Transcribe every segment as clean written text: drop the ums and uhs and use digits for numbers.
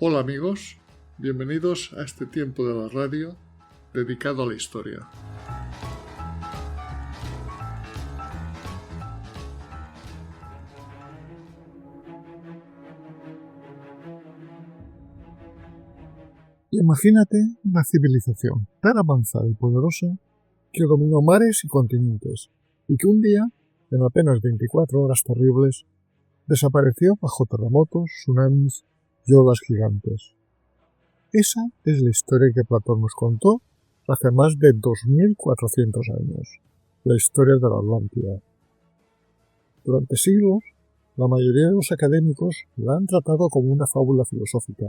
Hola amigos, bienvenidos a este tiempo de la radio dedicado a la historia. Imagínate una civilización tan avanzada y poderosa que dominó mares y continentes y que un día, en apenas 24 horas terribles, desapareció bajo terremotos, tsunamis y olas gigantes. Esa es la historia que Platón nos contó hace más de 2400 años, la historia de la Atlántida. Durante siglos, la mayoría de los académicos la han tratado como una fábula filosófica,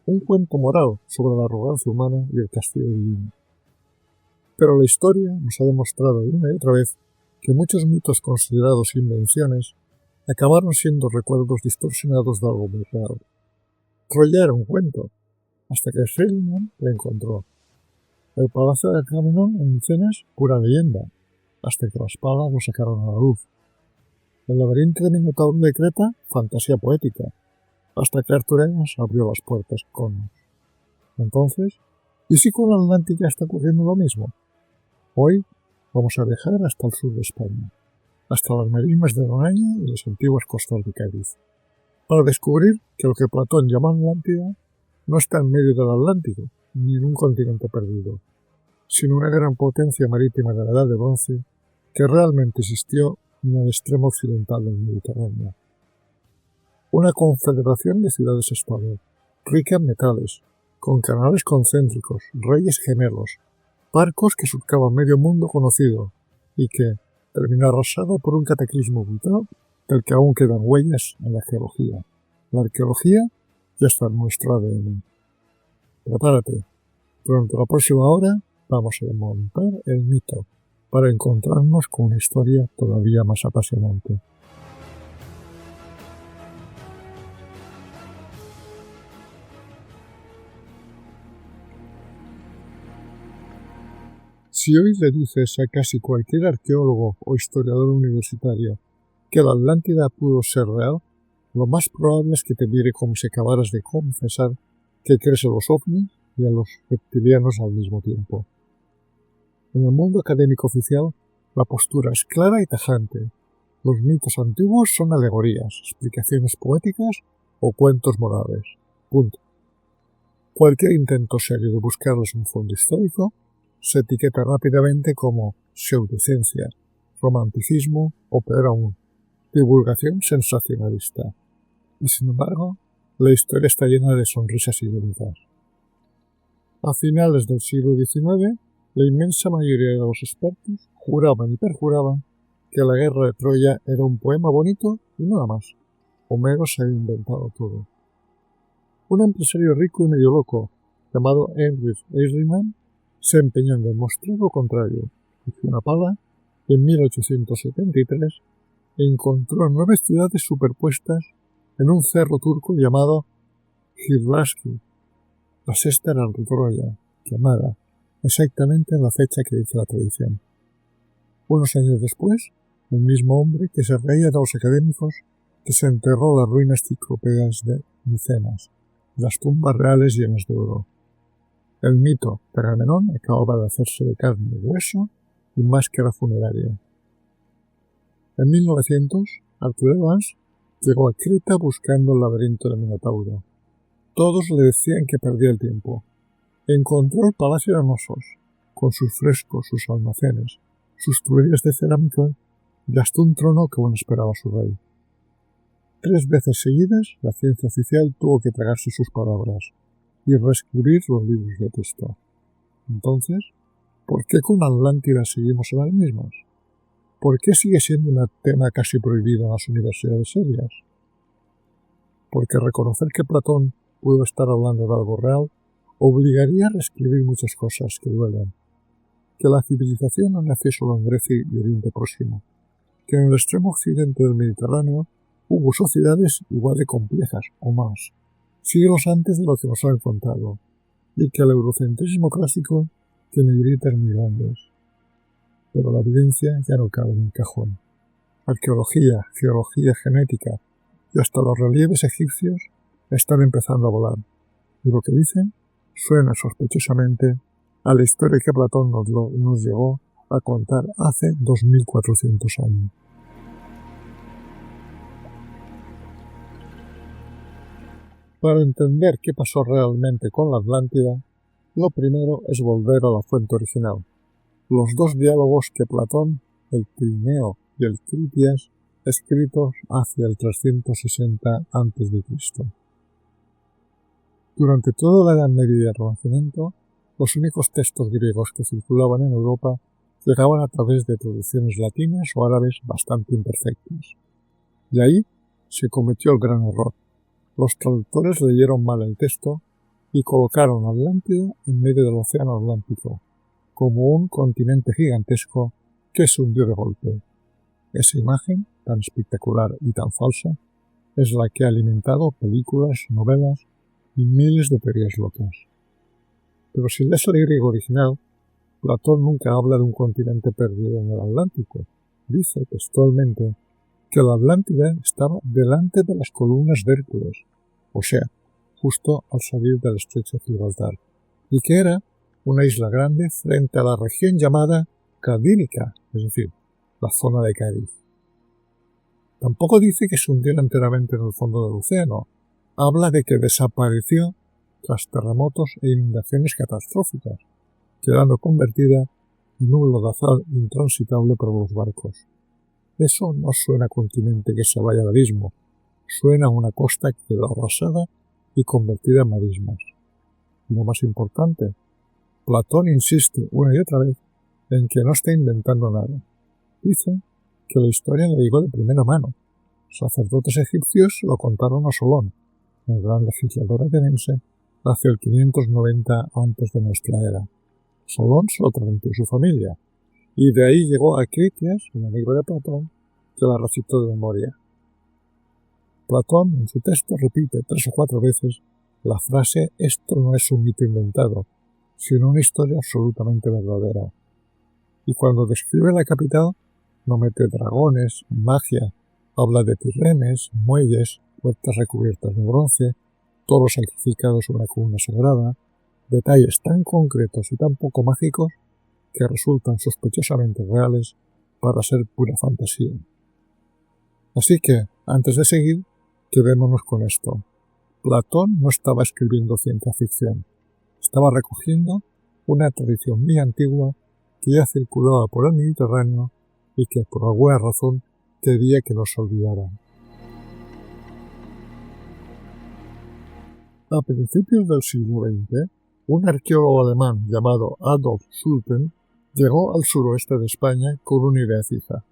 un cuento moral sobre la arrogancia humana y el castigo divino. Pero la historia nos ha demostrado una y otra vez que muchos mitos considerados invenciones acabaron siendo recuerdos distorsionados de algo muy real. Troya era un cuento, hasta que Schliemann la encontró. El palacio de Agamenón en Micenas, pura leyenda, hasta que las palas lo sacaron a la luz. El laberinto de Minotauro de Creta, fantasía poética, hasta que Arturenas abrió las puertas con. Entonces, ¿y si con la Atlántica está ocurriendo lo mismo? Hoy vamos a viajar hasta el sur de España, hasta las marismas de Doñana y las antiguas costas de Cádiz, para descubrir que lo que Platón llama Atlántida no está en medio del Atlántico, ni en un continente perdido, sino una gran potencia marítima de la Edad de Bronce que realmente existió en el extremo occidental del Mediterráneo. Una confederación de ciudades-estado, rica en metales, con canales concéntricos, reyes gemelos, barcos que surcaban medio mundo conocido y que terminó arrasado por un cataclismo brutal del que aún quedan huellas en la geología. La arqueología ya está en nuestro ADN. Prepárate, durante la próxima hora vamos a desmontar el mito para encontrarnos con una historia todavía más apasionante. Si hoy le dices a casi cualquier arqueólogo o historiador universitario que la Atlántida pudo ser real, lo más probable es que te mire como si acabaras de confesar que crees en los ovnis y en los reptilianos al mismo tiempo. En el mundo académico oficial, la postura es clara y tajante. Los mitos antiguos son alegorías, explicaciones poéticas o cuentos morales. Punto. Cualquier intento serio de buscarles un fondo histórico se etiqueta rápidamente como pseudociencia, romanticismo o, peor aún, divulgación sensacionalista. Y sin embargo, la historia está llena de sonrisas irónicas. A finales del siglo XIX, la inmensa mayoría de los expertos juraban y perjuraban que la guerra de Troya era un poema bonito y nada más. Homero se había inventado todo. Un empresario rico y medio loco, llamado Heinrich Schliemann, se empeñó en demostrar lo contrario. Hizo una pala y en 1873 encontró 9 ciudades superpuestas en un cerro turco llamado Hivlaski. La sexta era Troya, llamada exactamente en la fecha que dice la tradición. Unos años después, el mismo hombre que se reía de los académicos desenterró las ruinas ciclópeas de Micenas, las tumbas reales llenas de oro. El mito de Agamenón acababa de hacerse de carne, hueso y máscara funeraria. En 1900, Arthur Evans llegó a Creta buscando el laberinto de Minotauro. Todos le decían que perdía el tiempo. Encontró el Palacio de Nosos, con sus frescos, sus almacenes, sus tuberías de cerámica y hasta un trono que aún esperaba a su rey. 3 veces seguidas, la ciencia oficial tuvo que tragarse sus palabras y reescribir los libros de texto. Entonces, ¿por qué con Atlántida seguimos en las mismas? ¿Por qué sigue siendo un tema casi prohibido en las universidades serias? Porque reconocer que Platón pudo estar hablando de algo real obligaría a reescribir muchas cosas que duelen. Que la civilización no nació solo en Grecia y Oriente Próximo. Que en el extremo occidente del Mediterráneo hubo sociedades igual de complejas o más, siglos antes de lo que nos han contado, y que el eurocentrismo clásico tiene grietas muy grandes. Pero la evidencia ya no cabe en un cajón. Arqueología, geología, genética y hasta los relieves egipcios están empezando a volar, y lo que dicen suena sospechosamente a la historia que Platón nos llegó a contar hace 2400 años. Para entender qué pasó realmente con la Atlántida, lo primero es volver a la fuente original, los dos diálogos que Platón, el Tirineo y el Critias, escritos hacia el 360 a.C. Durante toda la Edad Media y el Renacimiento, los únicos textos griegos que circulaban en Europa llegaban a través de traducciones latinas o árabes bastante imperfectas. Y ahí se cometió el gran error. Los traductores leyeron mal el texto y colocaron Atlántida en medio del océano Atlántico, como un continente gigantesco que se hundió de golpe. Esa imagen, tan espectacular y tan falsa, es la que ha alimentado películas, novelas y miles de teorías locas. Pero si lees el griego original, Platón nunca habla de un continente perdido en el Atlántico. Dice textualmente que la Atlántida estaba delante de las columnas de Hércules, o sea, justo al salir del estrecho de Gibraltar, y que era una isla grande frente a la región llamada Cadínica, es decir, la zona de Cádiz. Tampoco dice que se hundiera enteramente en el fondo del océano. Habla de que desapareció tras terremotos e inundaciones catastróficas, quedando convertida en un lodazal intransitable para los barcos. Eso no suena a continente que se vaya al abismo, suena a una costa que quedó arrasada y convertida en marismas. Y lo más importante, Platón insiste una y otra vez en que no está inventando nada. Dice que la historia la llegó de primera mano. Sacerdotes egipcios lo contaron a Solón, el gran legislador ateniense, hacia el 590 antes de nuestra era. Solón se lo transmitió a su familia, y de ahí llegó a Critias, un amigo de Platón, que la recitó de memoria. Platón en su texto repite 3 o 4 veces la frase «esto no es un mito inventado», sino una historia absolutamente verdadera. Y cuando describe la capital, no mete dragones, magia, habla de tirremes, muelles, puertas recubiertas de bronce, toros sacrificados sobre una columna sagrada, detalles tan concretos y tan poco mágicos que resultan sospechosamente reales para ser pura fantasía. Así que, antes de seguir, quedémonos con esto. Platón no estaba escribiendo ciencia ficción, estaba recogiendo una tradición muy antigua que ya circulaba por el Mediterráneo y que por alguna razón quería que no se olvidara. A principios del siglo XX, un arqueólogo alemán llamado Adolf Schulten llegó al suroeste de España con una idea fija.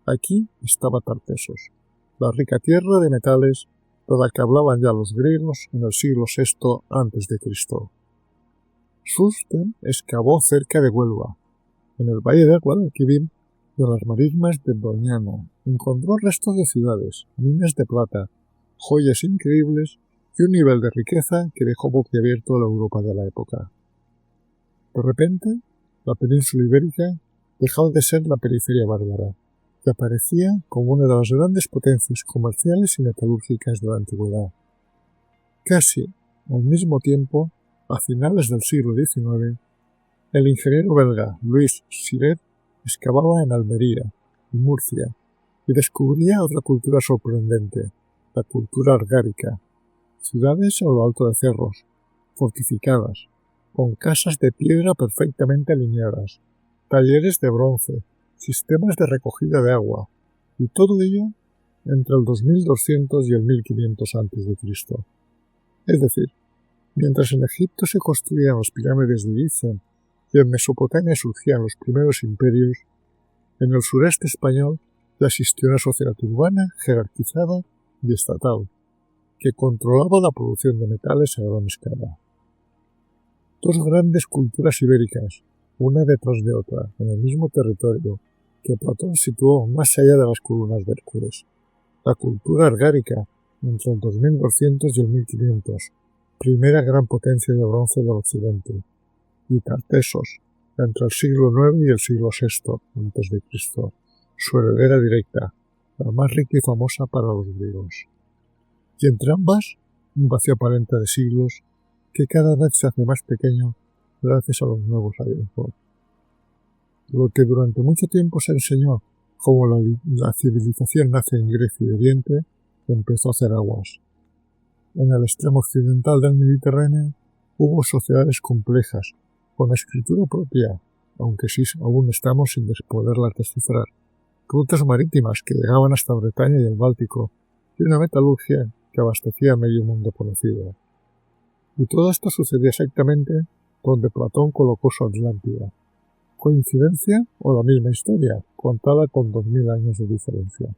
Aquí estaba Tartesos, la rica tierra de metales de la que hablaban ya los griegos en el siglo VI a.C. Schulten excavó cerca de Huelva, en el valle del Guadalquivir y en las marismas de Doñana. Encontró restos de ciudades, minas de plata, joyas increíbles y un nivel de riqueza que dejó boquiabierto a la Europa de la época. De repente, la península ibérica dejó de ser la periferia bárbara, que aparecía como una de las grandes potencias comerciales y metalúrgicas de la antigüedad. Casi al mismo tiempo, a finales del siglo XIX, el ingeniero belga Louis Siret excavaba en Almería y Murcia y descubría otra cultura sorprendente, la cultura argárica, ciudades a lo alto de cerros, fortificadas, con casas de piedra perfectamente alineadas, talleres de bronce, sistemas de recogida de agua, y todo ello entre el 2200 y el 1500 a.C. Es decir, mientras en Egipto se construían las pirámides de Giza y en Mesopotamia surgían los primeros imperios, en el sureste español ya existió una sociedad urbana, jerarquizada y estatal, que controlaba la producción de metales a gran escala. Dos grandes culturas ibéricas, una detrás de otra, en el mismo territorio, que Platón situó más allá de las columnas de Hércules. La cultura argárica, entre el 2200 y el 1500, primera gran potencia de bronce del occidente, y Tartesos, entre el siglo IX y el siglo VI a.C., su heredera directa, la más rica y famosa para los griegos. Y entre ambas, un vacío aparente de siglos que cada vez se hace más pequeño gracias a los nuevos hallazgos. Lo que durante mucho tiempo se enseñó como la civilización nace en Grecia y Oriente, empezó a hacer aguas. En el extremo occidental del Mediterráneo hubo sociedades complejas, con escritura propia, aunque sí aún estamos sin poderlas descifrar, rutas marítimas que llegaban hasta Bretaña y el Báltico, y una metalurgia que abastecía a medio mundo conocido. Y todo esto sucedió exactamente donde Platón colocó su Atlántida. ¿Coincidencia o la misma historia, contada con 2000 años de diferencia?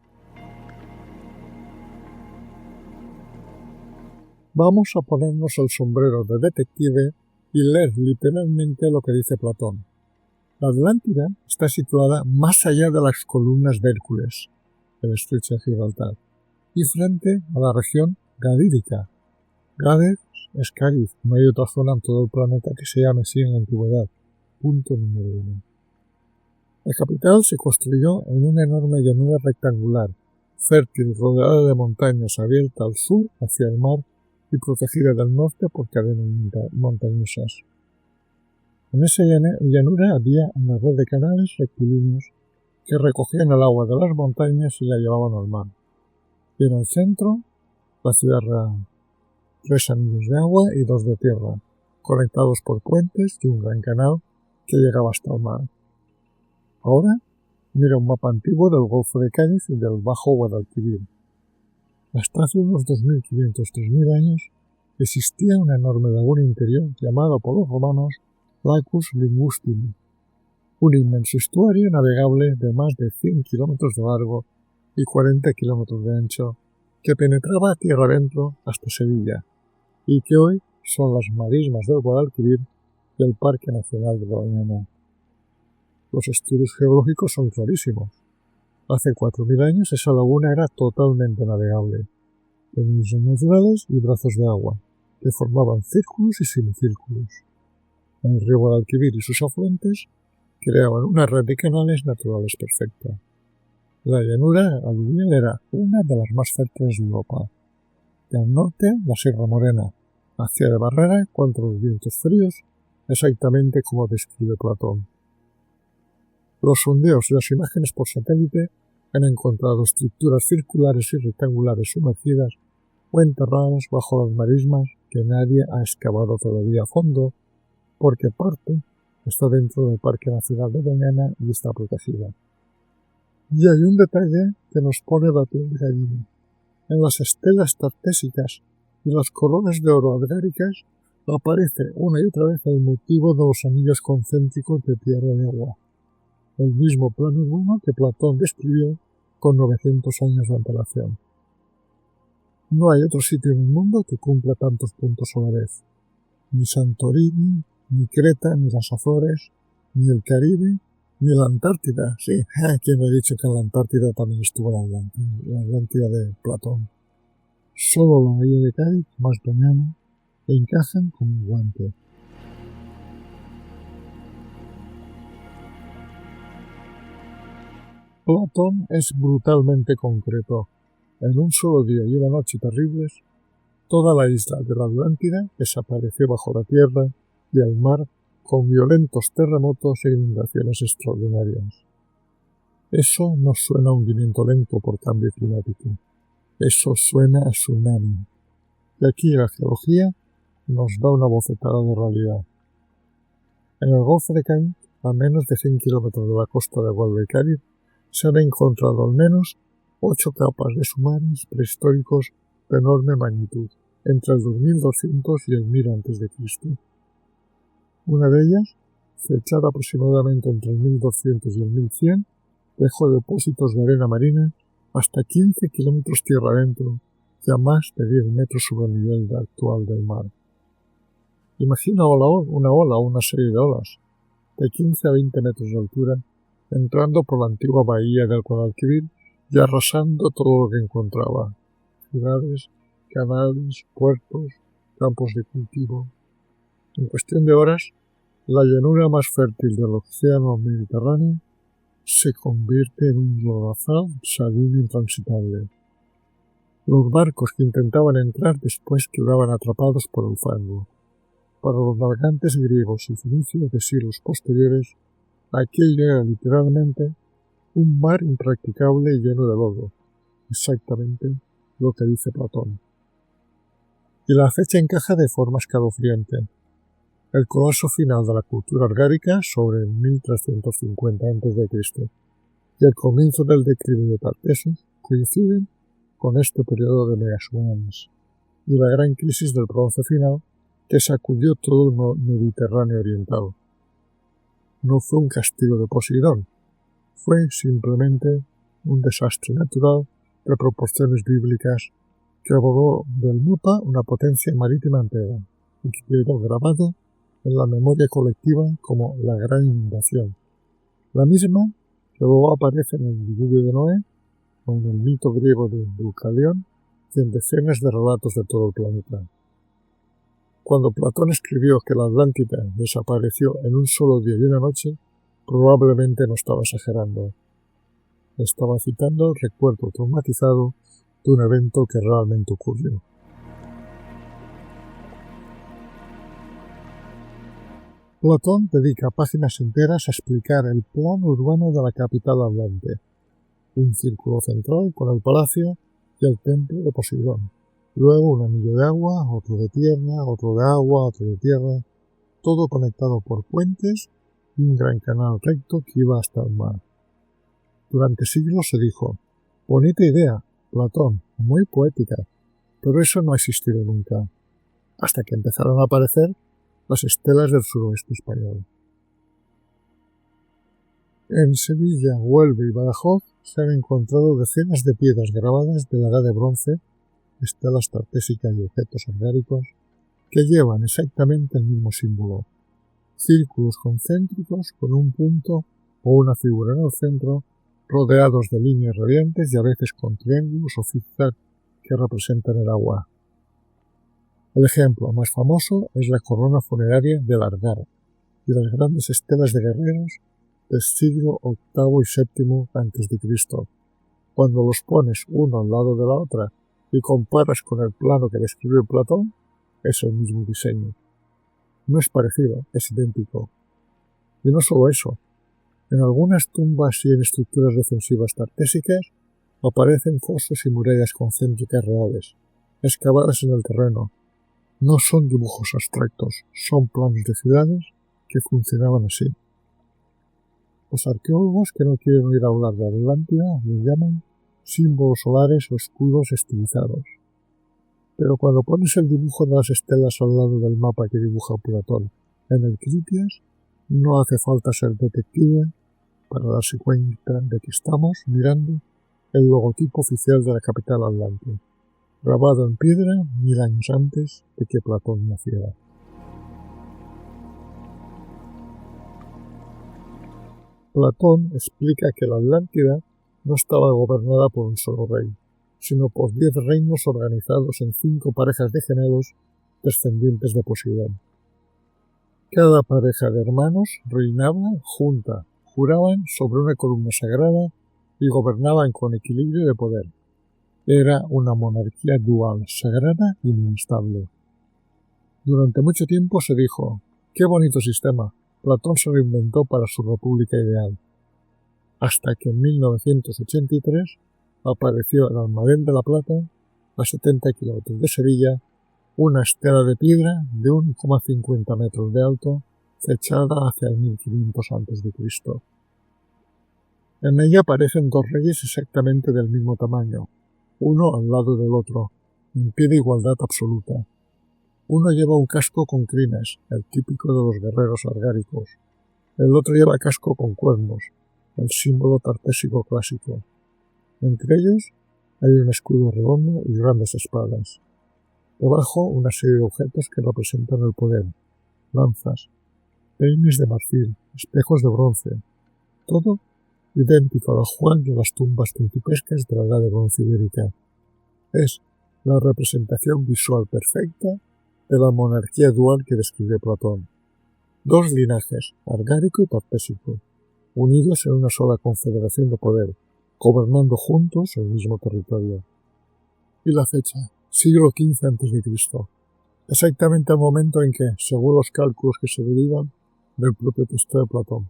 Vamos a ponernos el sombrero de detective y leer literalmente lo que dice Platón. La Atlántida está situada más allá de las columnas de Hércules, el estrecho de Gibraltar, y frente a la región gadírica. Gades es Cádiz, no hay otra zona en todo el planeta que se llame así en la antigüedad. Punto número 1. La capital se construyó en una enorme llanura rectangular, fértil, rodeada de montañas, abierta al sur hacia el mar y protegida del norte por cadenas montañosas. En esa llanura había una red de canales rectilíneos que recogían el agua de las montañas y la llevaban al mar. Y en el centro, la ciudad real. 3 anillos de agua y 2 de tierra, conectados por puentes y un gran canal que llegaba hasta el mar. Ahora, mira un mapa antiguo del Golfo de Cádiz y del Bajo Guadalquivir. Hasta hace unos 2500-3000 años existía una enorme laguna interior llamada por los romanos Lacus Lingustini, un inmenso estuario navegable de más de 100 kilómetros de largo y 40 kilómetros de ancho que penetraba tierra adentro hasta Sevilla y que hoy son las marismas del Guadalquivir y el Parque Nacional de Doñana. Los estudios geológicos son clarísimos. Hace 4000 años esa laguna era totalmente navegable. Tenía islas naturales y brazos de agua, que formaban círculos y semicírculos. El río Guadalquivir y sus afluentes creaban una red de canales naturales perfecta. La llanura aluvial era una de las más fértiles de Europa. Y al norte, la Sierra Morena, hacía de barrera contra los vientos fríos, exactamente como describe Platón. Los sondeos y las imágenes por satélite han encontrado estructuras circulares y rectangulares sumergidas o enterradas bajo las marismas que nadie ha excavado todavía a fondo, porque parte está dentro del Parque Nacional de Doñana y está protegida. Y hay un detalle que nos pone la piel de gallina. En las estelas tartésicas y las coronas de oro adgáricas aparece una y otra vez el motivo de los anillos concéntricos de tierra y agua, el mismo plano urbano que Platón describió con 900 años de antelación. No hay otro sitio en el mundo que cumpla tantos puntos a la vez. Ni Santorini, ni Creta, ni las Azores, ni el Caribe, ni la Antártida. Sí, ¿quién me ha dicho que en la Antártida también estuvo la Atlántida de Platón? Solo la bahía de Cádiz, más Doñana, encajan como un guante. Platón es brutalmente concreto. En un solo día y una noche terribles, toda la isla de la Atlántida desapareció bajo la tierra y el mar con violentos terremotos e inundaciones extraordinarias. Eso no suena a hundimiento lento por cambio climático. Eso suena a tsunami. Y aquí la geología nos da una bofetada de realidad. En el Golfo de Cádiz, a menos de 100 kilómetros de la costa de Guadalquivir, se han encontrado al menos 8 capas de submarinos prehistóricos de enorme magnitud, entre el 2200 y el 1000 a.C. Una de ellas, fechada aproximadamente entre el 1200 y el 1100, dejó depósitos de arena marina hasta 15 kilómetros tierra adentro y a más de 10 metros sobre el nivel actual del mar. Imagina una ola o una serie de olas de 15 a 20 metros de altura entrando por la antigua bahía del Guadalquivir y arrasando todo lo que encontraba: ciudades, canales, puertos, campos de cultivo. En cuestión de horas, la llanura más fértil del océano Mediterráneo se convierte en un lodazal salido intransitable. Los barcos que intentaban entrar después quedaban atrapados por el fango. Para los navegantes griegos y fenicios de siglos posteriores, aquello era literalmente un mar impracticable y lleno de lodo, exactamente lo que dice Platón. Y la fecha encaja de forma escalofriante. El colapso final de la cultura argárica sobre el 1350 a.C. y el comienzo del declive de Tartessos coinciden con este periodo de megatsunamis y la gran crisis del bronce final que sacudió todo el Mediterráneo oriental. No fue un castigo de Poseidón, fue simplemente un desastre natural de proporciones bíblicas que borró del mapa una potencia marítima entera y que quedó grabado en la memoria colectiva como la gran inundación. La misma que luego aparece en el diluvio de Noé o en el mito griego de Deucalión y en decenas de relatos de todo el planeta. Cuando Platón escribió que la Atlántida desapareció en un solo día y una noche, probablemente no estaba exagerando. Estaba citando el recuerdo traumatizado de un evento que realmente ocurrió. Platón dedica páginas enteras a explicar el plano urbano de la capital atlante, un círculo central con el palacio y el templo de Poseidón, luego un anillo de agua, otro de tierra, otro de agua, otro de tierra, todo conectado por puentes y un gran canal recto que iba hasta el mar. Durante siglos se dijo: bonita idea, Platón, muy poética, pero eso no ha existido nunca, hasta que empezaron a aparecer las estelas del suroeste español. En Sevilla, Huelva y Badajoz se han encontrado decenas de piedras grabadas de la edad de bronce, estelas tartésicas y objetos argáricos, que llevan exactamente el mismo símbolo: círculos concéntricos con un punto o una figura en el centro, rodeados de líneas radiantes y a veces con triángulos o zigzag que representan el agua. El ejemplo más famoso es la corona funeraria del Argar y las grandes estelas de guerreros del siglo VIII y VII a.C. Cuando los pones uno al lado de la otra y comparas con el plano que describe Platón, es el mismo diseño. No es parecido, es idéntico. Y no solo eso, en algunas tumbas y en estructuras defensivas tartésicas aparecen fosos y murallas concéntricas reales, excavadas en el terreno. No son dibujos abstractos, son planos de ciudades que funcionaban así. Los arqueólogos que no quieren oír hablar de Atlántida los llaman símbolos solares o escudos estilizados. Pero cuando pones el dibujo de las estelas al lado del mapa que dibuja Platón en el Critias, no hace falta ser detective para darse cuenta de que estamos mirando el logotipo oficial de la capital atlante, grabado en piedra 1000 años antes de que Platón naciera. Platón explica que la Atlántida no estaba gobernada por un solo rey, sino por 10 reinos organizados en 5 parejas de gemelos descendientes de Poseidón. Cada pareja de hermanos reinaba junta, juraban sobre una columna sagrada y gobernaban con equilibrio de poder. Era una monarquía dual, sagrada y inestable. Durante mucho tiempo se dijo: ¡qué bonito sistema! Platón se lo inventó para su república ideal. Hasta que en 1983 apareció en Almadén de la Plata, a 70 kilómetros de Sevilla, una estela de piedra de 1,50 metros de alto, fechada hacia el 1500 a.C. En ella aparecen 2 reyes exactamente del mismo tamaño, uno al lado del otro, en pie de igualdad absoluta. Uno lleva un casco con crines, el típico de los guerreros argáricos. El otro lleva casco con cuernos, el símbolo tartésico clásico. Entre ellos hay un escudo redondo y grandes espadas. Debajo una serie de objetos que representan el poder: lanzas, peines de marfil, espejos de bronce, todo idéntico al ajuar de las tumbas principescas de la edad de bronce ibérica. Es la representación visual perfecta de la monarquía dual que describe Platón. 2 linajes, argárico y tartésico, unidos en una sola confederación de poder, gobernando juntos el mismo territorio. Y la fecha, siglo XV a.C., exactamente al momento en que, según los cálculos que se derivan del propio texto de Platón.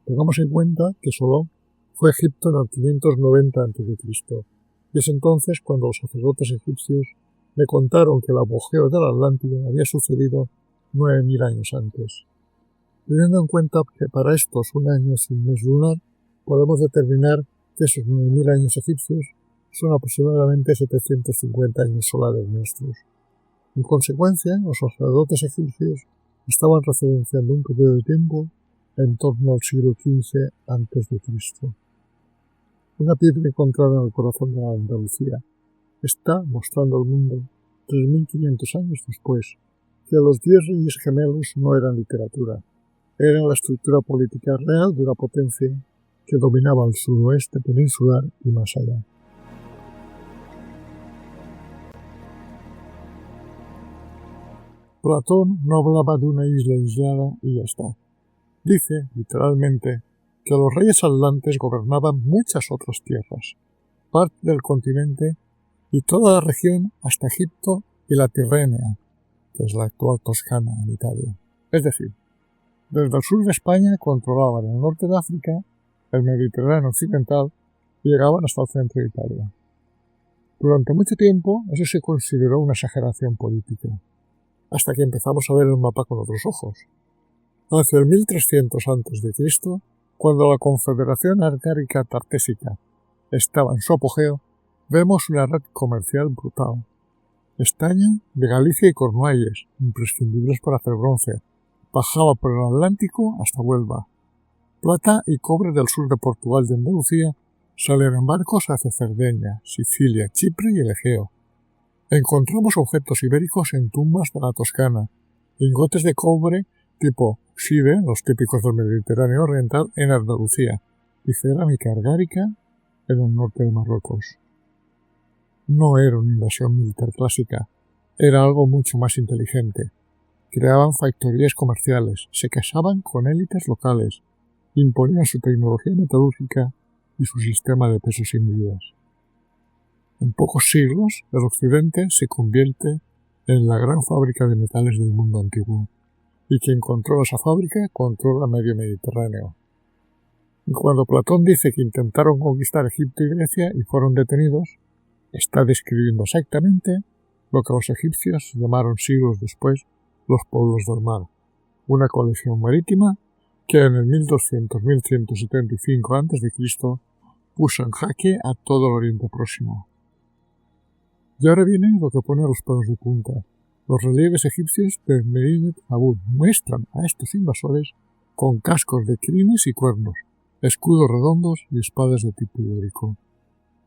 Tengamos en cuenta que Solón fue a Egipto en el 590 a.C., y es entonces cuando los sacerdotes egipcios le contaron que el apogeo de la Atlántida había sucedido 9.000 años antes. Teniendo en cuenta que para estos un año es un mes lunar, podemos determinar que esos 9.000 años egipcios son aproximadamente 750 años solares nuestros. En consecuencia, los sacerdotes egipcios estaban referenciando un periodo de tiempo en torno al siglo XV a.C. Una piedra encontrada en el corazón de la Andalucía está mostrando al mundo, 3.500 años después, que los 10 reyes gemelos no eran literatura, eran la estructura política real de una potencia que dominaba el suroeste peninsular y más allá. Platón no hablaba de una isla aislada y ya está. Dice, literalmente, que los reyes atlantes gobernaban muchas otras tierras, parte del continente y toda la región hasta Egipto y la Tirrenia, que es la actual Toscana en Italia. Es decir, desde el sur de España controlaban el norte de África, el Mediterráneo occidental y llegaban hasta el centro de Italia. Durante mucho tiempo eso se consideró una exageración política, hasta que empezamos a ver el mapa con otros ojos. Hacia el 1300 a.C., cuando la Confederación Argárica Tartésica estaba en su apogeo, vemos una red comercial brutal. Estaño de Galicia y Cornualles, imprescindibles para hacer bronce, bajaba por el Atlántico hasta Huelva. Plata y cobre del sur de Portugal y de Andalucía salían en barcos hacia Cerdeña, Sicilia, Chipre y el Egeo. Encontramos objetos ibéricos en tumbas de la Toscana, lingotes de cobre tipo Side, los típicos del Mediterráneo oriental, en Andalucía, y cerámica argárica en el norte de Marruecos. No era una invasión militar clásica, era algo mucho más inteligente. Creaban factorías comerciales, se casaban con élites locales, imponían su tecnología metalúrgica y su sistema de pesos y medidas. En pocos siglos, el Occidente se convierte en la gran fábrica de metales del mundo antiguo, y quien controla esa fábrica controla medio Mediterráneo. Y cuando Platón dice que intentaron conquistar Egipto y Grecia y fueron detenidos, está describiendo exactamente lo que los egipcios llamaron siglos después los pueblos del mar, una coalición marítima que en el 1200-1175 a.C. puso en jaque a todo el Oriente Próximo. Y ahora viene lo que pone los pelos de punta. Los relieves egipcios de Medinet Habu muestran a estos invasores con cascos de crines y cuernos, escudos redondos y espadas de tipo ibérico.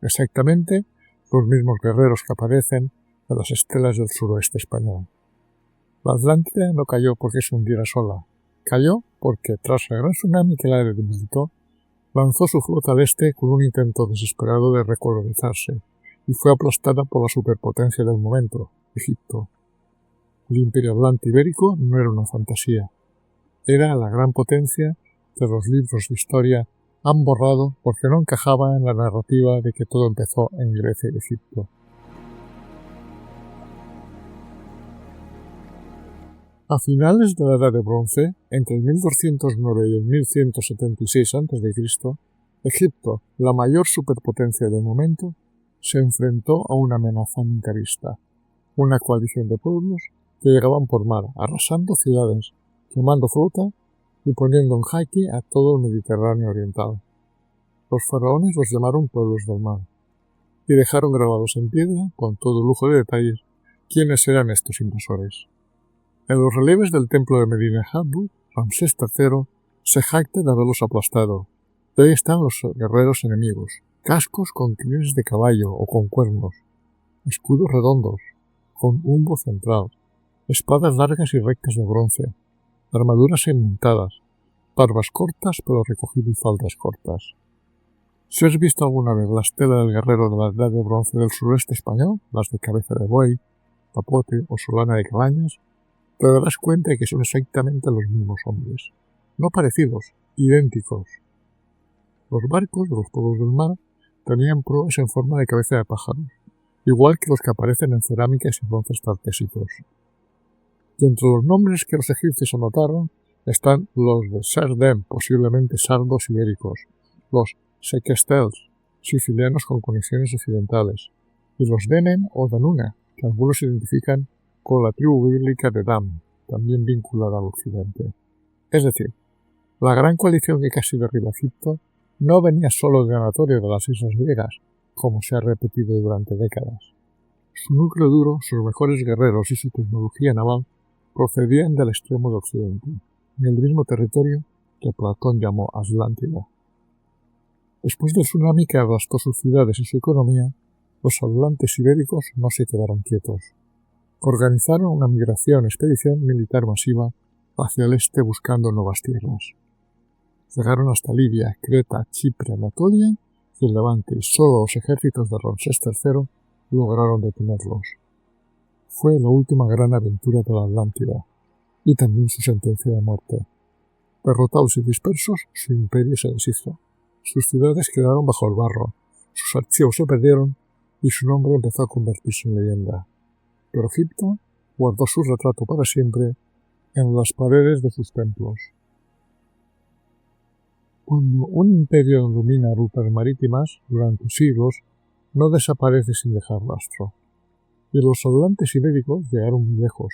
Exactamente los mismos guerreros que aparecen en las estelas del suroeste español. La Atlántida no cayó porque se hundiera sola. Cayó porque, tras el gran tsunami que la debilitó, lanzó su flota al este con un intento desesperado de recolonizarse y fue aplastada por la superpotencia del momento, Egipto. El imperio atlante ibérico no era una fantasía, era la gran potencia que los libros de historia han borrado porque no encajaba en la narrativa de que todo empezó en Grecia y Egipto. A finales de la Edad de Bronce, entre el 1209 y el 1176 a.C., Egipto, la mayor superpotencia del momento, se enfrentó a una amenaza militarista, una coalición de pueblos que llegaban por mar, arrasando ciudades, quemando flota y poniendo en jaque a todo el Mediterráneo oriental. Los faraones los llamaron pueblos del mar, y dejaron grabados en piedra, con todo lujo de detalles, quiénes eran estos invasores. En los relieves del templo de Medinet Habu, Ramsés III se jacta de haberlos aplastado. De ahí están los guerreros enemigos, cascos con crines de caballo o con cuernos, escudos redondos, con humbo central, espadas largas y rectas de bronce, armaduras enmintadas, barbas cortas pero recogido y faldas cortas. Si has visto alguna vez la estela del guerrero de la Edad de Bronce del sureste español, las de cabeza de buey, papote o solana de cabañas, te darás cuenta de que son exactamente los mismos hombres, no parecidos, idénticos. Los barcos de los pueblos del mar tenían proas en forma de cabeza de pájaro, igual que los que aparecen en cerámicas y bronces tartésicos. Y entre los nombres que los egipcios anotaron están los de Sardem, posiblemente sardos ibéricos, los Sequestels, sicilianos con conexiones occidentales, y los Denen o Danuna, que algunos identifican con la tribu bíblica de Dan, también vinculada al occidente. Es decir, la gran coalición que casi derriba Egipto no venía solo de Anatolia de las islas griegas, como se ha repetido durante décadas. Su núcleo duro, sus mejores guerreros y su tecnología naval procedían del extremo de occidente, en el mismo territorio que Platón llamó Atlántida. Después del tsunami que arrastró sus ciudades y su economía, los atlantes ibéricos no se quedaron quietos. Organizaron una expedición militar masiva hacia el este buscando nuevas tierras. Llegaron hasta Libia, Creta, Chipre, Anatolia y el Levante, y solo los ejércitos de Ramsés III lograron detenerlos. Fue la última gran aventura de la Atlántida, y también su sentencia de muerte. Derrotados y dispersos, su imperio se deshizo. Sus ciudades quedaron bajo el barro, sus archivos se perdieron y su nombre empezó a convertirse en leyenda. Pero Egipto guardó su retrato para siempre en las paredes de sus templos. Cuando un imperio domina rutas marítimas durante siglos, no desaparece sin dejar rastro. Y los atlantes ibéricos llegaron muy lejos.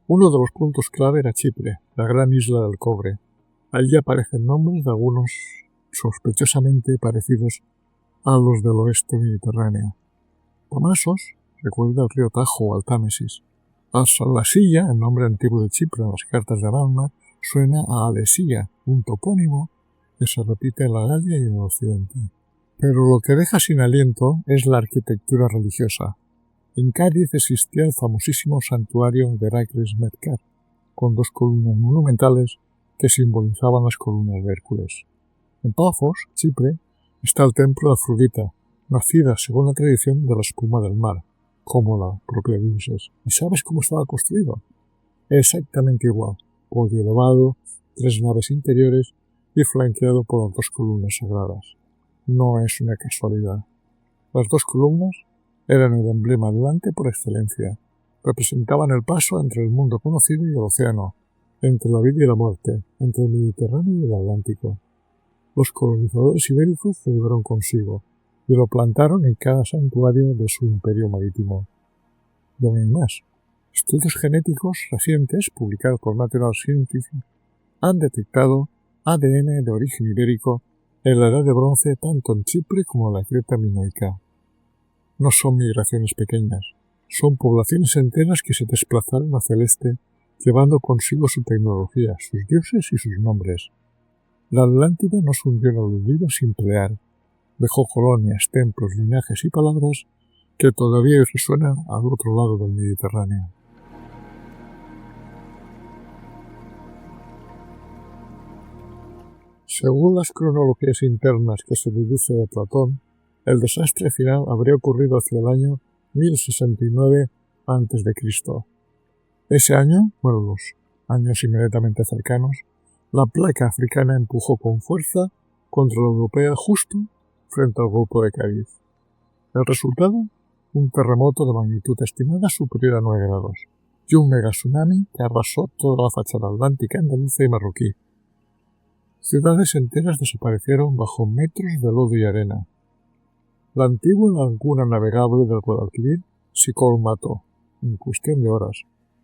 Uno de los puntos clave era Chipre, la gran isla del cobre. Allí aparecen nombres de algunos sospechosamente parecidos a los del oeste mediterráneo. Tomasos recuerda el río Tajo o al Támesis. Al-Salasilla, el nombre antiguo de Chipre en las cartas de Amalna, suena a Alesilla, un topónimo que se repite en la Galia y en el occidente. Pero lo que deja sin aliento es la arquitectura religiosa. En Cádiz existía el famosísimo santuario de Heracles Mercar, con 2 columnas monumentales que simbolizaban las columnas de Hércules. En Pafos, Chipre, está el templo de Afrodita, nacida, según la tradición, de la espuma del mar, como la propia Ulises. ¿Y sabes cómo estaba construido? Exactamente igual, podio elevado, 3 naves interiores y flanqueado por las 2 columnas sagradas. No es una casualidad. Las 2 columnas eran el emblema atlante por excelencia. Representaban el paso entre el mundo conocido y el océano, entre la vida y la muerte, entre el Mediterráneo y el Atlántico. Los colonizadores ibéricos lo llevaron consigo y lo plantaron en cada santuario de su imperio marítimo. Y aún hay más. Estudios genéticos recientes, publicados por Natural Scientific, han detectado ADN de origen ibérico en la Edad de Bronce tanto en Chipre como en la Creta minoica. No son migraciones pequeñas, son poblaciones enteras que se desplazaron hacia el este, llevando consigo su tecnología, sus dioses y sus nombres. La Atlántida no se hundió en el olvido sin pelear. Dejó colonias, templos, linajes y palabras que todavía resuenan al otro lado del Mediterráneo. Según las cronologías internas que se deduce de Platón, el desastre final habría ocurrido hacia el año 1069 a.C. Ese año, los años inmediatamente cercanos, la placa africana empujó con fuerza contra la europea justo frente al Golfo de Cádiz. El resultado, un terremoto de magnitud estimada superior a 9 grados y un mega tsunami que arrasó toda la fachada atlántica, andaluza y marroquí. Ciudades enteras desaparecieron bajo metros de lodo y arena. La antigua laguna navegable del Guadalquivir se colmató en cuestión de horas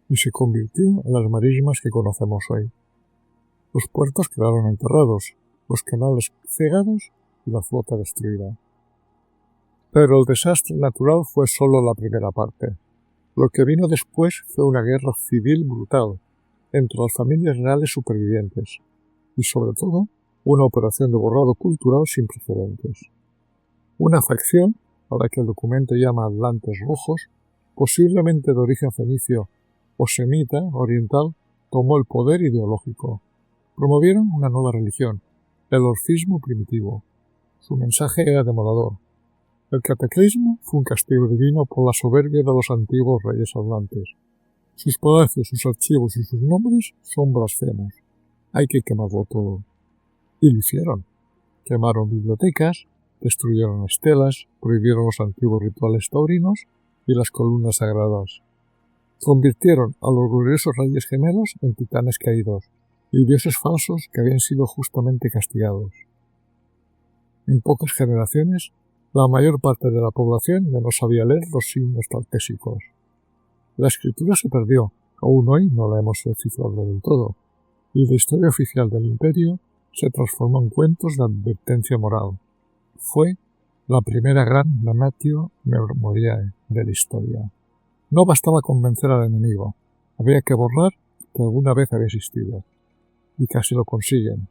y se convirtió en las marismas que conocemos hoy. Los puertos quedaron enterrados, los canales cegados y la flota destruida. Pero el desastre natural fue solo la primera parte. Lo que vino después fue una guerra civil brutal entre las familias reales supervivientes y, sobre todo, una operación de borrado cultural sin precedentes. Una facción, a la que el documento llama Atlantes Rojos, posiblemente de origen fenicio o semita oriental, tomó el poder ideológico. Promovieron una nueva religión, el orfismo primitivo. Su mensaje era demoledor. El cataclismo fue un castigo divino por la soberbia de los antiguos reyes atlantes. Sus palacios, sus archivos y sus nombres son blasfemos. Hay que quemarlo todo. Y lo hicieron. Quemaron bibliotecas, destruyeron estelas, prohibieron los antiguos rituales taurinos y las columnas sagradas. Convirtieron a los gloriosos reyes gemelos en titanes caídos y dioses falsos que habían sido justamente castigados. En pocas generaciones, la mayor parte de la población ya no sabía leer los signos taltésicos. La escritura se perdió, aún hoy no la hemos descifrado del todo, y la historia oficial del imperio se transformó en cuentos de advertencia moral. Fue la primera gran damnatio memoriae de la historia. No bastaba convencer al enemigo, había que borrar que alguna vez había existido. Y casi lo consiguen,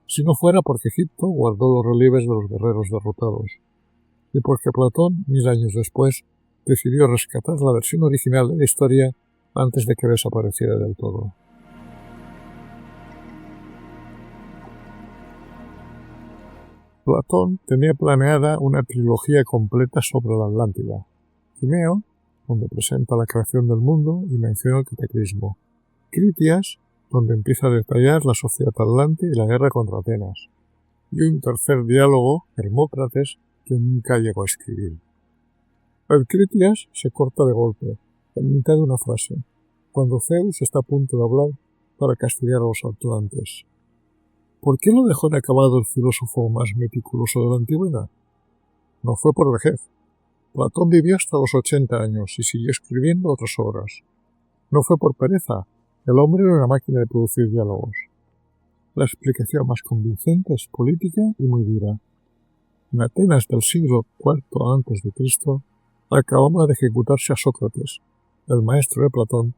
si no fuera porque Egipto guardó los relieves de los guerreros derrotados, y porque Platón, 1000 años después, decidió rescatar la versión original de la historia antes de que desapareciera del todo. Platón tenía planeada una trilogía completa sobre la Atlántida. Timeo, donde presenta la creación del mundo y menciona el cataclismo. Critias, donde empieza a detallar la sociedad atlante y la guerra contra Atenas. Y un tercer diálogo, Hermócrates, que nunca llegó a escribir. El Critias se corta de golpe, en mitad de una frase, cuando Zeus está a punto de hablar para castigar a los atlantes. ¿Por qué lo dejó inacabado el filósofo más meticuloso de la antigüedad? No fue por vejez. Platón vivió hasta los 80 años y siguió escribiendo otras obras. No fue por pereza. El hombre era una máquina de producir diálogos. La explicación más convincente es política y muy dura. En Atenas del siglo IV a.C., acababa de ejecutarse a Sócrates, el maestro de Platón,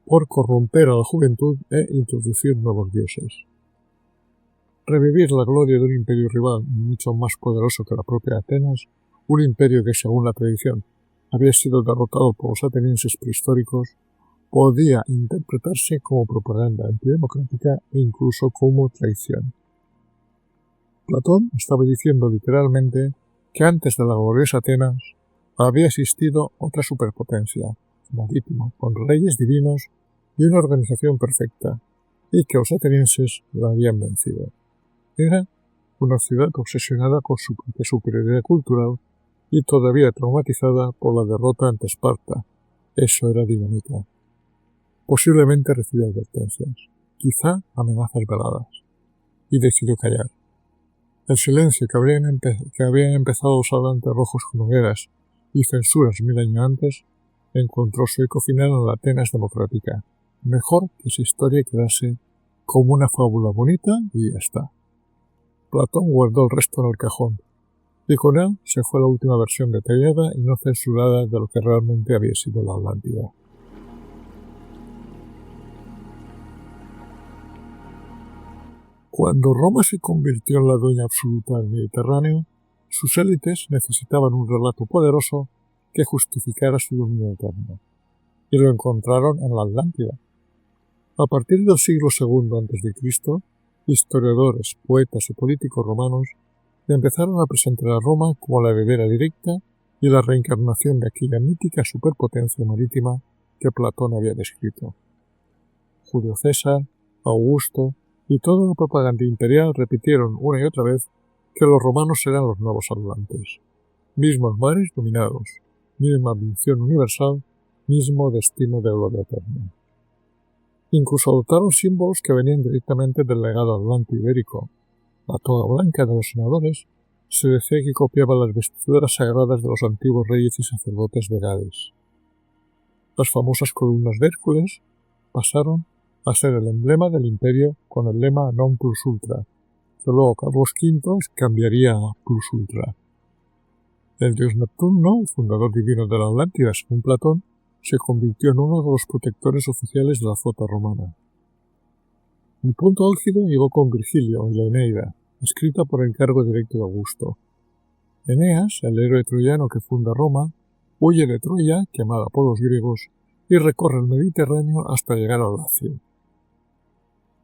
por corromper a la juventud e introducir nuevos dioses. Revivir la gloria de un imperio rival mucho más poderoso que la propia Atenas, un imperio que, según la tradición, había sido derrotado por los atenienses prehistóricos, podía interpretarse como propaganda antidemocrática e incluso como traición. Platón estaba diciendo literalmente que antes de la gloriosa Atenas había existido otra superpotencia, marítima, con reyes divinos y una organización perfecta, y que los atenienses la habían vencido. Era una ciudad obsesionada con su propia superioridad cultural y todavía traumatizada por la derrota ante Esparta. Eso era dinamita. Posiblemente recibió advertencias, quizá amenazas veladas, y decidió callar. El silencio que habían empezado los atlantes rojos con hogueras y censuras 1000 años antes encontró su eco final en la Atenas democrática. Mejor que esa historia quedase como una fábula bonita y ya está. Platón guardó el resto en el cajón, y con él se fue la última versión detallada y no censurada de lo que realmente había sido la Atlántida. Cuando Roma se convirtió en la dueña absoluta del Mediterráneo, sus élites necesitaban un relato poderoso que justificara su dominio eterno, y lo encontraron en la Atlántida. A partir del siglo II a.C., historiadores, poetas y políticos romanos empezaron a presentar a Roma como la heredera directa y la reencarnación de aquella mítica superpotencia marítima que Platón había descrito. Julio César, Augusto y toda la propaganda imperial repitieron una y otra vez que los romanos eran los nuevos atlantes. Mismos mares dominados, misma visión universal, mismo destino de gloria eterna. Incluso adoptaron símbolos que venían directamente del legado atlante ibérico. La toga blanca de los senadores se decía que copiaba las vestiduras sagradas de los antiguos reyes y sacerdotes de Gades. Las famosas columnas de Hércules pasaron a ser el emblema del imperio con el lema Non Plus Ultra, que luego Carlos V cambiaría a Plus Ultra. El dios Neptuno, el fundador divino de la Atlántida según Platón, se convirtió en uno de los protectores oficiales de la flota romana. El punto álgido llegó con Virgilio y la Eneida, escrita por encargo directo de Augusto. Eneas, el héroe troyano que funda Roma, huye de Troya, quemada por los griegos, y recorre el Mediterráneo hasta llegar al Lacio.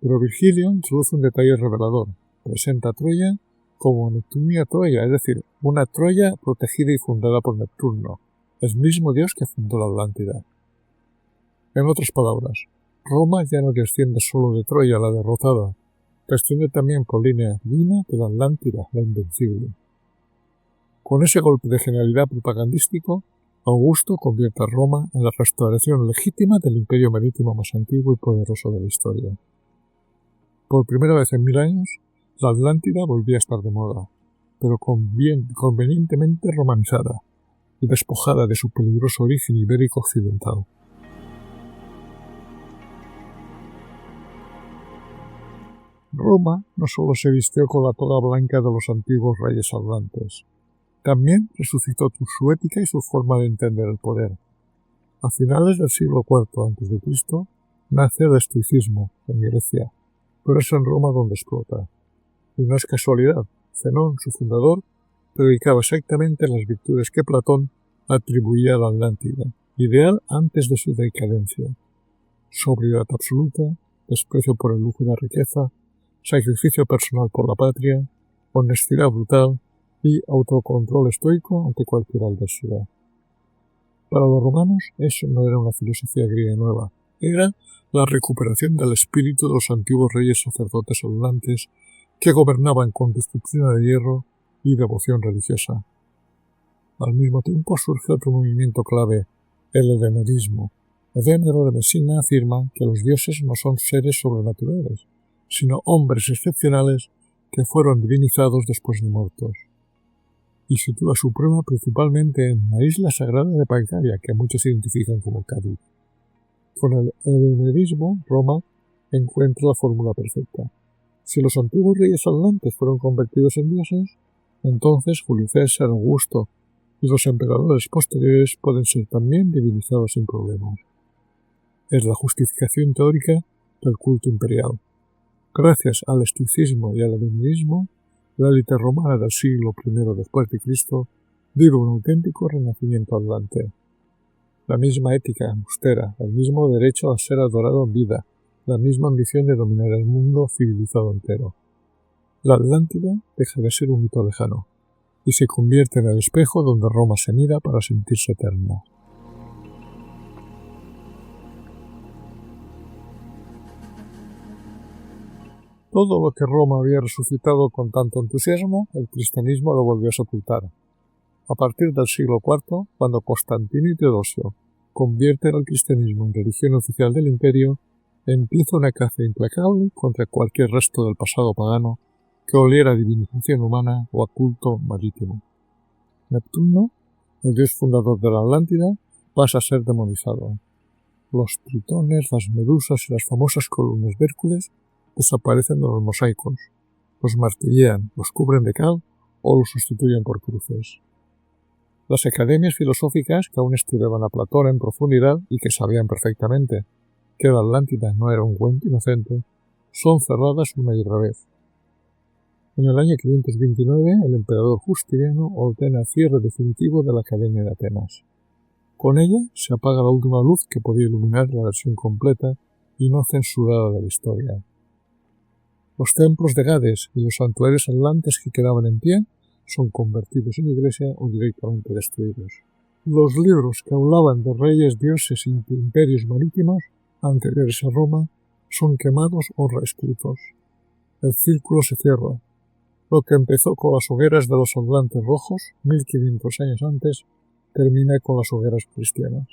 Pero Virgilio introduce un detalle revelador. Presenta a Troya como Neptunia Troya, es decir, una Troya protegida y fundada por Neptuno, el mismo dios que fundó la Atlántida. En otras palabras, Roma ya no desciende solo de Troya, la derrotada, desciende también por línea divina de la Atlántida, la invencible. Con ese golpe de genialidad propagandístico, Augusto convierte a Roma en la restauración legítima del imperio marítimo más antiguo y poderoso de la historia. Por primera vez en 1000 años, la Atlántida volvía a estar de moda, pero convenientemente romanizada y despojada de su peligroso origen ibérico occidental. Roma no solo se vistió con la toga blanca de los antiguos reyes atlantes, también resucitó su ética y su forma de entender el poder. A finales del siglo IV a.C. nace el estoicismo en Grecia, pero es en Roma donde explota. Y no es casualidad, Zenón, su fundador, predicaba exactamente las virtudes que Platón atribuía a la Atlántida, ideal antes de su decadencia: sobriedad absoluta, desprecio por el lujo y la riqueza, sacrificio personal por la patria, honestidad brutal y autocontrol estoico ante cualquier adversidad. Para los romanos eso no era una filosofía griega nueva, era la recuperación del espíritu de los antiguos reyes sacerdotes atlantes que gobernaban con disciplina de hierro y devoción religiosa. Al mismo tiempo surge otro movimiento clave, el helenismo. Helénero de Mesina afirma que los dioses no son seres sobrenaturales, sino hombres excepcionales que fueron divinizados después de muertos. Y sitúa su prueba principalmente en la isla sagrada de Pancaria, que muchos identifican como Cádiz. Con el helenismo, Roma encuentra la fórmula perfecta. Si los antiguos reyes atlantes fueron convertidos en dioses, entonces Julio César, Augusto y los emperadores posteriores pueden ser también divinizados sin problemas. Es la justificación teórica del culto imperial. Gracias al estoicismo y al helenismo, la élite romana del siglo I después de Cristo vive un auténtico renacimiento atlante. La misma ética austera, el mismo derecho a ser adorado en vida, la misma ambición de dominar el mundo civilizado entero. La Atlántida deja de ser un mito lejano y se convierte en el espejo donde Roma se mira para sentirse eterna. Todo lo que Roma había resucitado con tanto entusiasmo, el cristianismo lo volvió a sepultar. A partir del siglo IV, cuando Constantino y Teodosio convierten al cristianismo en religión oficial del imperio, empieza una caza implacable contra cualquier resto del pasado pagano que oliera a divinización humana o a culto marítimo. Neptuno, el dios fundador de la Atlántida, pasa a ser demonizado. Los tritones, las medusas y las famosas columnas de Hércules desaparecen de los mosaicos, los martillean, los cubren de cal o los sustituyen por cruces. Las academias filosóficas que aún estudiaban a Platón en profundidad y que sabían perfectamente que la Atlántida no era un cuento inocente, son cerradas una y otra vez. En el año 529, el emperador Justiniano ordena el cierre definitivo de la Academia de Atenas. Con ella se apaga la última luz que podía iluminar la versión completa y no censurada de la historia. Los templos de Gades y los santuarios atlantes que quedaban en pie son convertidos en iglesia o directamente destruidos. Los libros que hablaban de reyes, dioses e imperios marítimos anteriores a Roma son quemados o reescritos. El círculo se cierra. Lo que empezó con las hogueras de los atlantes rojos, 1500 años antes, termina con las hogueras cristianas.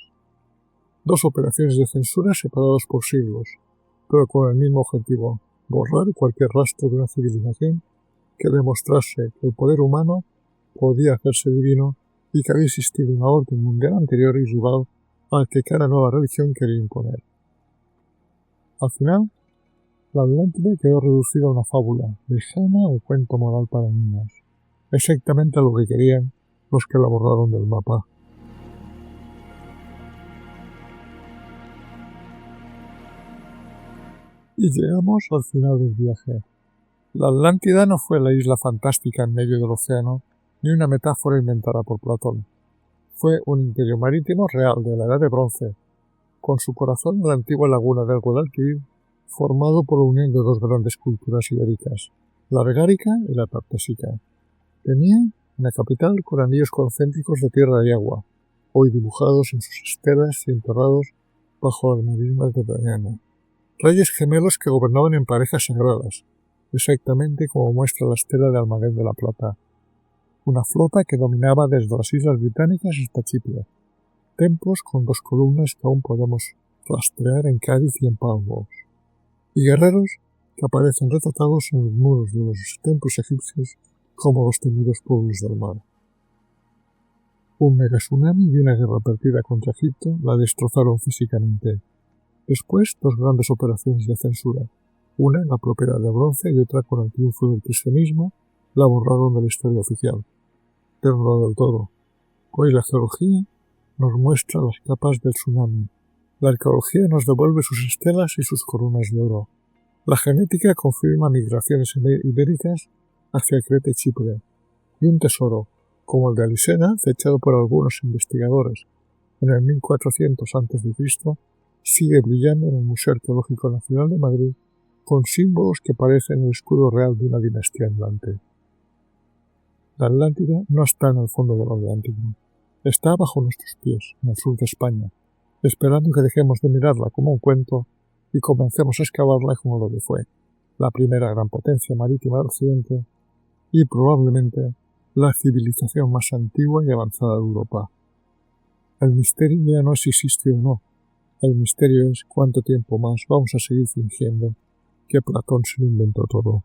Dos operaciones de censura separadas por siglos, pero con el mismo objetivo: borrar cualquier rastro de una civilización que demostrase que el poder humano podía hacerse divino y que había existido una orden mundial anterior y rival al que cada nueva religión quería imponer. Al final, la Atlántida quedó reducida a una fábula, lejana o cuento moral para niños, exactamente lo que querían los que la borraron del mapa. Y llegamos al final del viaje. La Atlántida no fue la isla fantástica en medio del océano, ni una metáfora inventada por Platón. Fue un imperio marítimo real de la Edad de Bronce, con su corazón en la antigua laguna del Guadalquivir, formado por la unión de dos grandes culturas ibéricas, la begárica y la tartésica. Tenía una capital con anillos concéntricos de tierra y agua, hoy dibujados en sus estelas y enterrados bajo las marismas de Dayana. Reyes gemelos que gobernaban en parejas sagradas, exactamente como muestra la estela de Almaguer de la Plata. Una flota que dominaba desde las Islas Británicas hasta Chipre, templos con 2 columnas que aún podemos rastrear en Cádiz y en Palmos, y guerreros que aparecen retratados en los muros de los templos egipcios como los temidos pueblos del mar. Un mega tsunami y una guerra perdida contra Egipto la destrozaron físicamente. Después, 2 grandes operaciones de censura, una en la propiedad de bronce y otra con el triunfo del cristianismo, la borraron de la historia oficial. Pero no del todo. Hoy la geología nos muestra las capas del tsunami. La arqueología nos devuelve sus estelas y sus coronas de oro. La genética confirma migraciones ibéricas hacia Creta y Chipre. Y un tesoro, como el de Alisena, fechado por algunos investigadores en el 1400 a.C., sigue brillando en el Museo Arqueológico Nacional de Madrid con símbolos que parecen el escudo real de una dinastía andante. La Atlántida no está en el fondo del Atlántico, está bajo nuestros pies, en el sur de España, esperando que dejemos de mirarla como un cuento y comencemos a excavarla como lo que fue, la primera gran potencia marítima del Occidente y probablemente la civilización más antigua y avanzada de Europa. El misterio ya no es si existe o no, el misterio es cuánto tiempo más vamos a seguir fingiendo que Platón se lo inventó todo.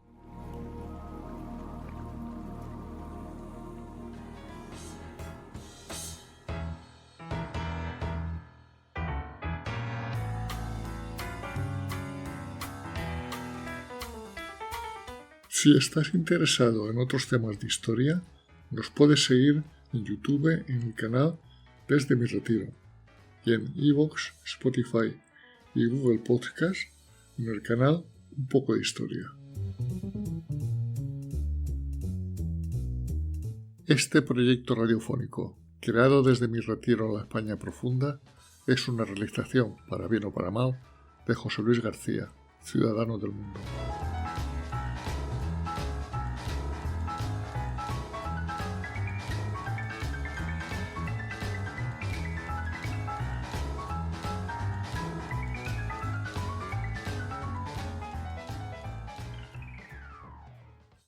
Si estás interesado en otros temas de historia, nos puedes seguir en YouTube en el canal Desde mi Retiro y en iVoox, Spotify y Google Podcast en el canal Un poco de Historia. Este proyecto radiofónico, creado desde mi retiro en la España profunda, es una realización, para bien o para mal, de José Luis García, ciudadano del mundo.